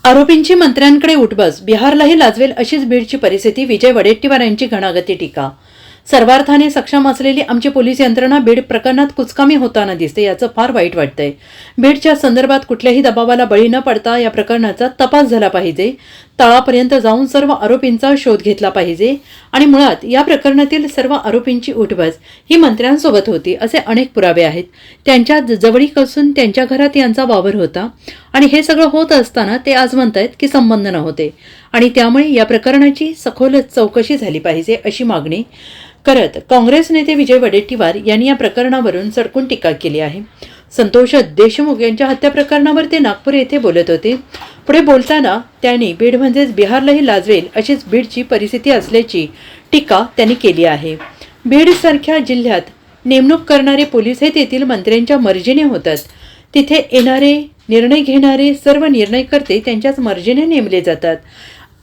आरोपींची मंत्र्यांकडे उठबस, बिहारलाही लाजवेल अशीच बीडची परिस्थिती. विजय वडेट्टीवार यांची घणागती टीका. सर्वार्थाने सक्षम असलेली आमची पोलीस यंत्रणा बीड प्रकरणात कुचकामी होताना दिसते, याचं फार वाईट वाटतंय. बीडच्या संदर्भात कुठल्याही दबावाला बळी न पडता या प्रकरणाचा तपास झाला पाहिजे. तळापर्यंत जाऊन सर्व आरोपींचा शोध घेतला पाहिजे आणि मुळात या प्रकरणातील सर्व आरोपींची उठबस ही मंत्र्यांसोबत होती असे अनेक पुरावे आहेत. त्यांच्या जवळीक असून त्यांच्या घरात यांचा वावर होता आणि हे सगळं होत असताना ते आज म्हणतायत की संबंध नव्हते आणि त्यामुळे या प्रकरणाची सखोल चौकशी झाली पाहिजे अशी मागणी करत काँग्रेस नेते विजय वडेट्टीवार यांनी या प्रकरणावरून सडकून टीका केली आहे. संतोष देशमुख यांच्या हत्या प्रकरणावर ते नागपूर येथे बोलत होते. पुढे बोलताना त्यांनी बीड म्हणजेच बिहारलाही लाजवेल अशीच बीडची परिस्थिती असल्याची टीका त्यांनी केली आहे. बीडसारख्या जिल्ह्यात नेमणूक करणारे पोलीस हे तेथील मंत्र्यांच्या मर्जीने होतात. तिथे येणारे निर्णय घेणारे सर्व निर्णयकर्ते त्यांच्याच मर्जीने नेमले जातात.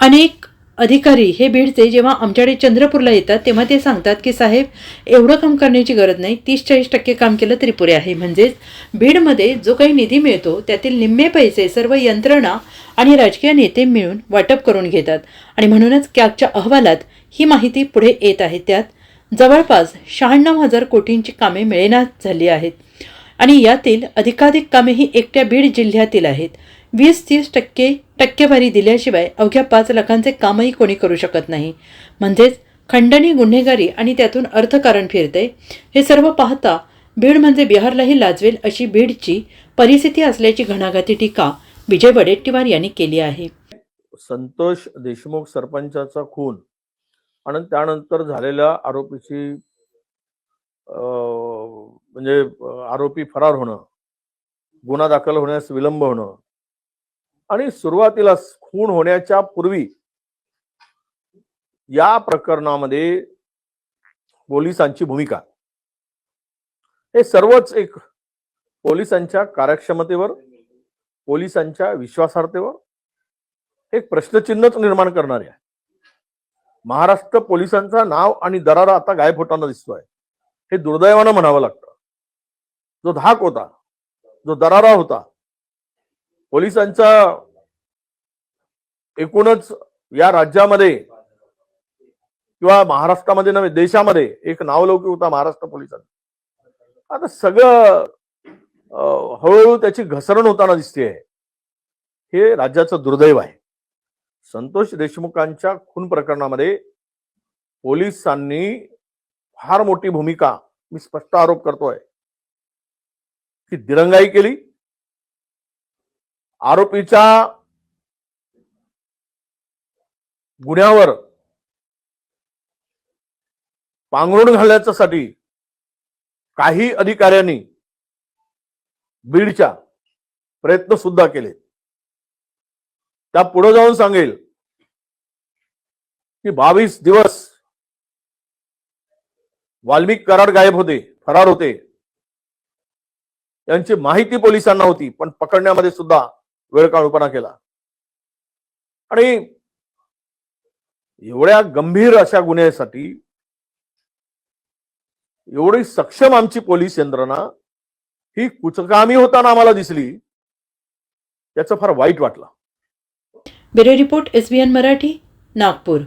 अनेक अधिकारी हे बीडचे जेव्हा आमच्याकडे चंद्रपूरला येतात तेव्हा ते सांगतात की साहेब, एवढं काम करण्याची गरज नाही, 30-40% काम केलं तरी पुरे आहे. म्हणजेच बीडमध्ये जो काही निधी मिळतो त्यातील निम्मे पैसे सर्व यंत्रणा आणि राजकीय नेते मिळून वाटप करून घेतात आणि म्हणूनच कॅगच्या अहवालात ही माहिती पुढे येत आहे. त्यात जवळपास 96,000 कोटींची कामे मिळेनात झाली आहेत आणि यातील अधिकाधिक कामे ही एकट्या बीड जिल्ह्यातील आहेत. 20-30% टक्केवारी दिल्याशिवाय अवघ्या 5 लाखांचे कामही कोणी करू शकत नाही. म्हणजेच खंडणी, गुन्हेगारी आणि त्यातून अर्थकारण फिरते. हे सर्व पाहता बीड म्हणजे बिहारलाही लाजवेल अशी बीडची परिस्थिती असल्याची घणाघाती टीका विजय वडेट्टीवार यांनी केली आहे. संतोष देशमुख सरपंचाचा खून आणि त्यानंतर झालेल्या आरोपीची म्हणजे आरोपी फरार होणं, गुन्हा दाखल होण्यास विलंब होणं आणि सुरुवातीला खून होण्याच्या पूर्वी या प्रकरणामध्ये पोलिसांची भूमिका, हे सर्वच एक पोलिसांच्या कार्यक्षमतेवर, पोलिसांच्या विश्वासार्हतेवर एक प्रश्नचिन्हच निर्माण करणारे आहे. महाराष्ट्र पोलिसांचा नाव आणि दरारा आता गायब होताना दिसतोय. हे दुर्दैवानं म्हणावं लागतं. जो धाक होता, जो दरारा होता, पोलिसांचा एकूणच या राज्यामध्ये किंवा महाराष्ट्रामध्ये नव्हे देशामध्ये एक नावलौकिक होता महाराष्ट्र पोलिसांचा. आता सगळं हळूहळू त्याची घसरण होताना दिसते. हे राज्याचं दुर्दैव आहे. संतोष देशमुखांच्या खून प्रकरणामध्ये पोलिसांनी फार मोठी भूमिका, मी स्पष्ट आरोप करतोय की दिरंगाई केली. आरोपीच्या गुन्ह्यावर पांघरुण घालण्यासाठी काही अधिकाऱ्यांनी बीडच्या प्रयत्न सुद्धा केले. त्या पुढे जाऊन सांगेल की 22 दिवस वाल्मिक कराड गायब होते, फरार होते. यांची माहिती पोलिसांना होती, पण पकडण्यामध्ये सुद्धा वेळकाळूपणा केला. आणि एवढ्या गंभीर अशा गुन्ह्यासाठी एवढी सक्षम आमची पोलीस यंत्रणा ही कुचकामी होताना आम्हाला दिसली, त्याचं फार वाईट वाटलं. Bureau report, SBN Marathi, Nagpur.